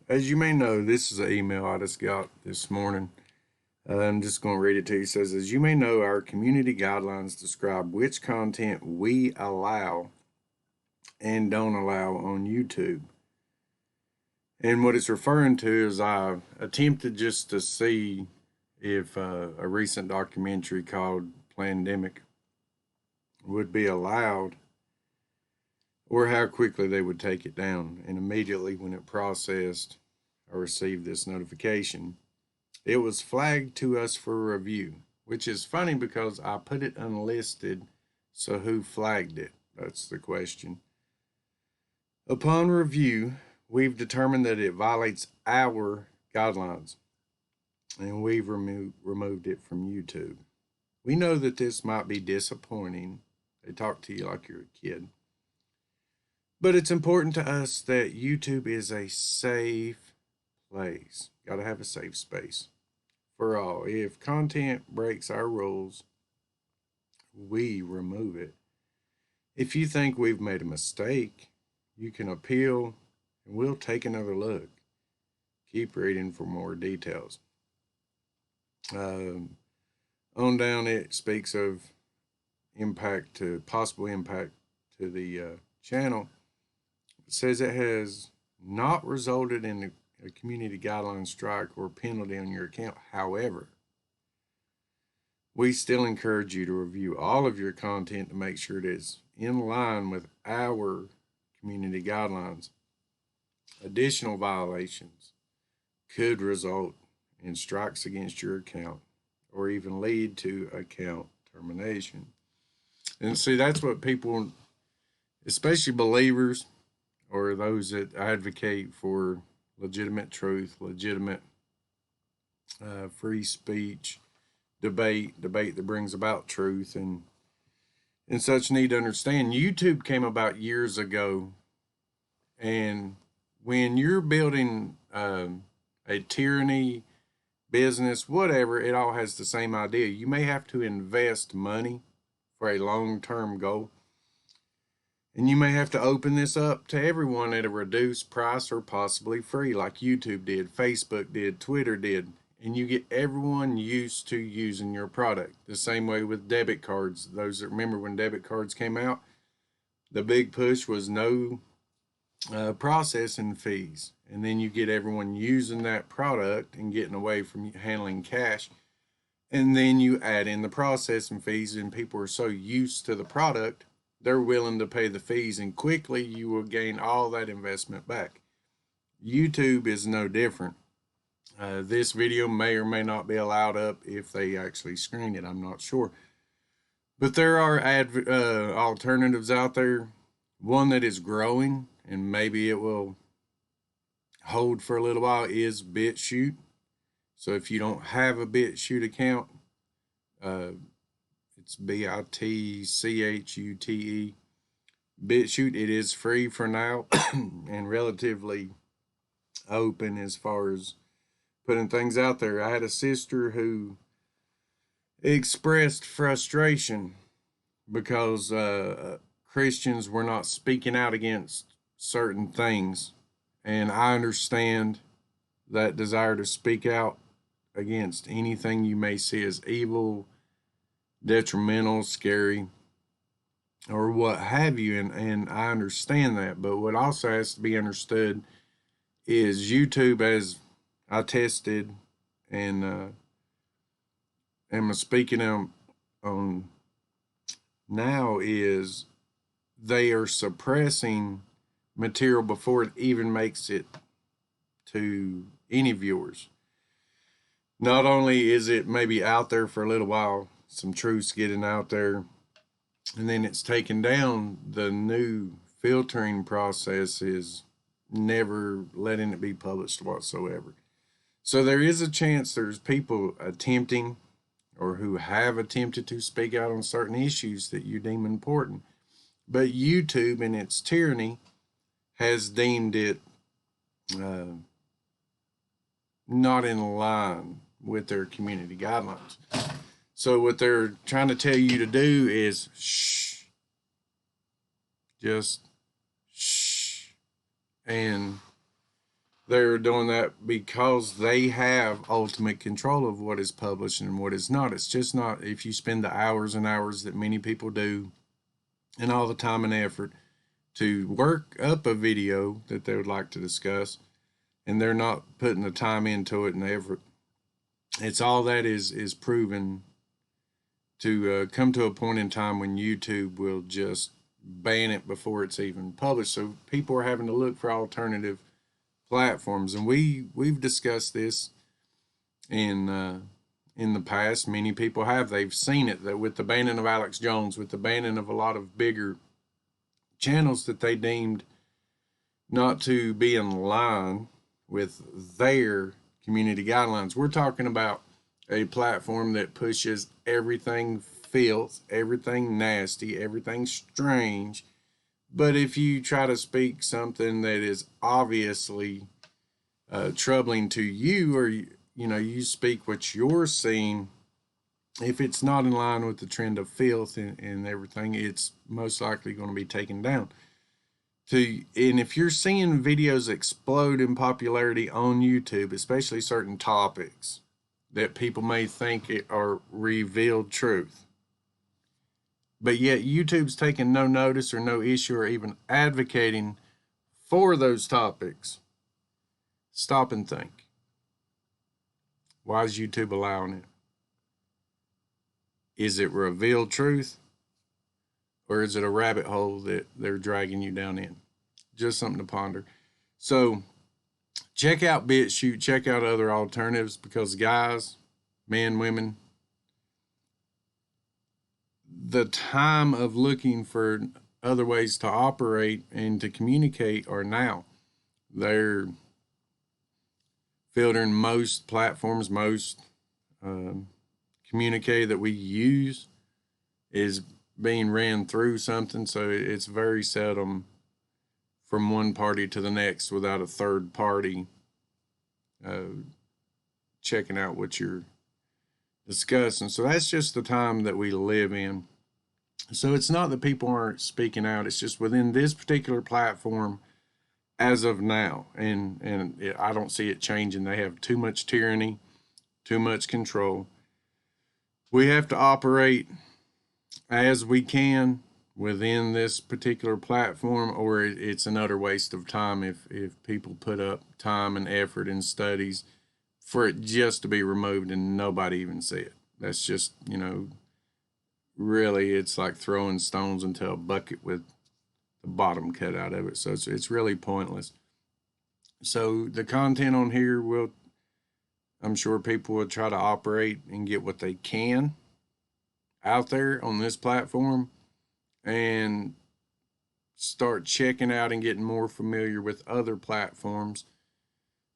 As you may know, this is an email I just got this morning. I'm just going to read it to you. It says, as you may know, our community guidelines describe which content we allow and don't allow on YouTube. And what it's referring to is I attempted just to see if a recent documentary called Plandemic would be allowed or how quickly they would take it down. And immediately when it processed, I received this notification. It was flagged to us for review, which is funny because I put it unlisted. So who flagged it? That's the question. Upon review, we've determined that it violates our guidelines and we've removed it from YouTube. We know that this might be disappointing. They talk to you like you're a kid. But it's important to us that YouTube is a safe place. Got to have a safe space for all. If content breaks our rules, we remove it. If you think we've made a mistake, you can appeal and we'll take another look. Keep reading for more details. On down, it speaks of possible impact to the channel. It says it has not resulted in a community guideline strike or penalty on your account. However, we still encourage you to review all of your content to make sure it is in line with our community guidelines. Additional violations could result in strikes against your account or even lead to account termination. And see, that's what people, especially believers or those that advocate for legitimate truth, legitimate free speech, debate that brings about truth and such, need to understand. YouTube came about years ago, and when you're building a tyranny, business, whatever, it all has the same idea. You may have to invest money for a long-term goal, and you may have to open this up to everyone at a reduced price or possibly free, like YouTube did, Facebook did, Twitter did, and you get everyone used to using your product. The same way with debit cards. Those that remember when debit cards came out, the big push was no processing fees. And then you get everyone using that product and getting away from handling cash. And then you add in the processing fees, and people are so used to the product, they're willing to pay the fees, and quickly you will gain all that investment back. YouTube is no different. This video may or may not be allowed up if they actually screen it. I'm not sure. But there are alternatives out there. One that is growing, and maybe it will hold for a little while, is BitChute. So if you don't have a BitChute account, it's BITCHUTE. BitChute, it is free for now and relatively open as far as putting things out there. I had a sister who expressed frustration because Christians were not speaking out against certain things. And I understand that desire to speak out against anything you may see as evil, detrimental, scary, or what have you. And I understand that. But what also has to be understood is YouTube, as I tested and am speaking on now, is they are suppressing material before it even makes it to any viewers. Not only is it maybe out there for a little while, some truths getting out there, and then it's taken down, the new filtering process is never letting it be published whatsoever. So there is a chance there's people attempting or who have attempted to speak out on certain issues that you deem important. But YouTube, in its tyranny, has deemed it not in line with their community guidelines. So what they're trying to tell you to do is shh, just shh. And They're doing that because they have ultimate control of what is published and what is not. It's just not if you spend the hours and hours that many people do and all the time and effort to work up a video that they would like to discuss, and they're not putting the time into it and the effort. It's all that is proven to come to a point in time when YouTube will just ban it before it's even published. So people are having to look for alternative platforms, and we've discussed this in the past. Many people have. They've seen it that with the banning of Alex Jones, with the banning of a lot of bigger channels that they deemed not to be in line with their community guidelines. We're talking about a platform that pushes everything filth, everything nasty, everything strange. But if you try to speak something that is obviously troubling to you, or you speak what you're seeing, if it's not in line with the trend of filth and everything, it's most likely going to be taken down. And if you're seeing videos explode in popularity on YouTube, especially certain topics that people may think are revealed truth, but yet YouTube's taking no notice or no issue or even advocating for those topics, stop and think. Why is YouTube allowing it? Is it revealed truth, or is it a rabbit hole that they're dragging you down in? Just something to ponder. So check out BitChute, check out other alternatives, because guys, men, women, the time of looking for other ways to operate and to communicate are now. They're filtering most platforms, most communique that we use is being ran through something, so it's very seldom from one party to the next without a third party checking out what you're discussing. So that's just the time that we live in. So it's not that people aren't speaking out, it's just within this particular platform as of now, and I don't see it changing. They have too much tyranny, too much control. We have to operate as we can within this particular platform, or it's an utter waste of time if people put up time and effort and studies for it just to be removed and nobody even see it. That's just, really, it's like throwing stones into a bucket with the bottom cut out of it. So it's really pointless. So the content on here I'm sure people will try to operate and get what they can out there on this platform and start checking out and getting more familiar with other platforms.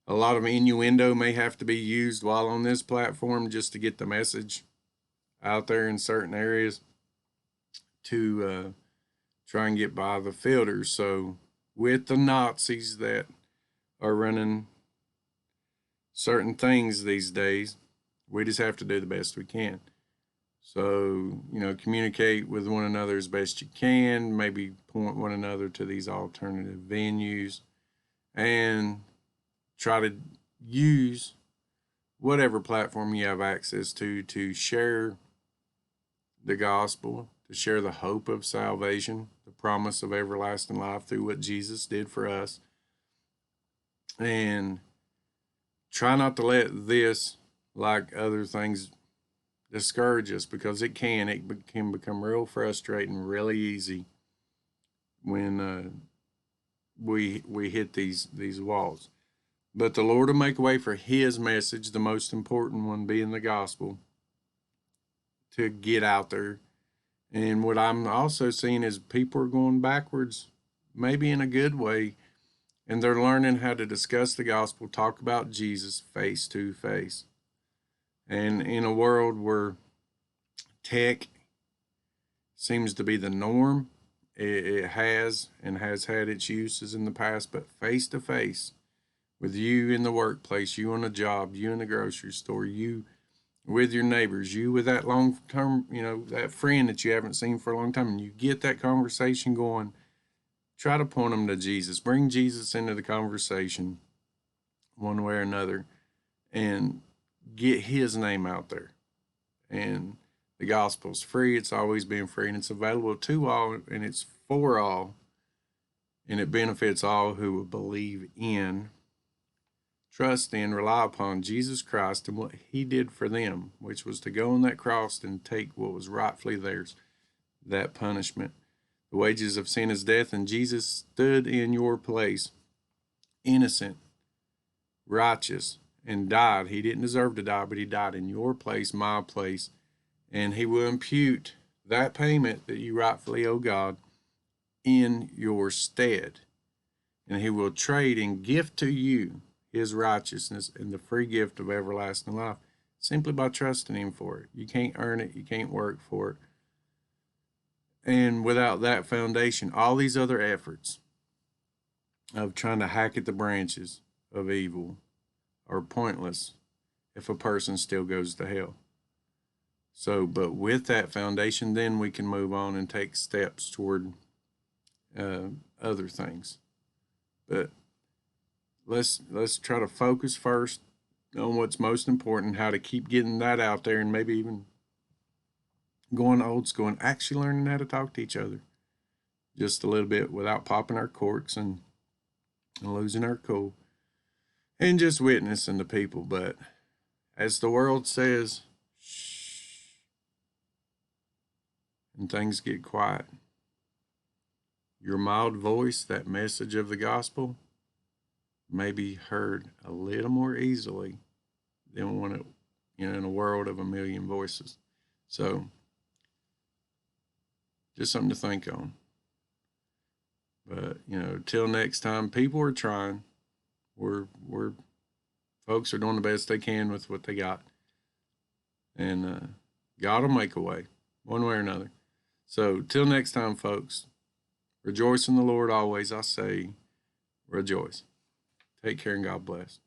A lot of innuendo may have to be used while on this platform just to get the message out there in certain areas to try and get by the filters. So with the Nazis that are running certain things these days, we just have to do the best we can. So, communicate with one another as best you can, maybe point one another to these alternative venues, and try to use whatever platform you have access to share the gospel, to share the hope of salvation, the promise of everlasting life through what Jesus did for us. And try not to let this, like other things, discourage us, because it can become real frustrating really easy when we hit these walls. But the Lord will make a way for his message, the most important one being the gospel, to get out there. And what I'm also seeing is people are going backwards, maybe in a good way, and they're learning how to discuss the gospel, talk about Jesus face to face. And in a world where tech seems to be the norm, it has and has had its uses in the past, but face to face with you in the workplace, you on a job, you in the grocery store, you with your neighbors, you with that long term, that friend that you haven't seen for a long time, and you get that conversation going, try to point them to Jesus. Bring Jesus into the conversation one way or another and get his name out there. And the gospel's free. It's always been free, and it's available to all, and it's for all, and it benefits all who will believe in, trust in, rely upon Jesus Christ and what he did for them, which was to go on that cross and take what was rightfully theirs, that punishment. The wages of sin is death, and Jesus stood in your place, innocent, righteous, and died. He didn't deserve to die, but he died in your place, my place, and he will impute that payment that you rightfully owe God in your stead. And he will trade and gift to you his righteousness and the free gift of everlasting life simply by trusting him for it. You can't earn it. You can't work for it. And without that foundation, all these other efforts of trying to hack at the branches of evil are pointless if a person still goes to hell. So, but with that foundation, then we can move on and take steps toward other things. But let's try to focus first on what's most important, how to keep getting that out there, and maybe even going old school and actually learning how to talk to each other just a little bit without popping our corks and losing our cool, and just witnessing to people. But as the world says, shh, and things get quiet, your mild voice, that message of the gospel, may be heard a little more easily than when it, in a world of a million voices. So, just something to think on. But till next time, people are trying. We're folks are doing the best they can with what they got, and God will make a way, one way or another. So, till next time, folks. Rejoice in the Lord always. I say, rejoice. Take care and God bless.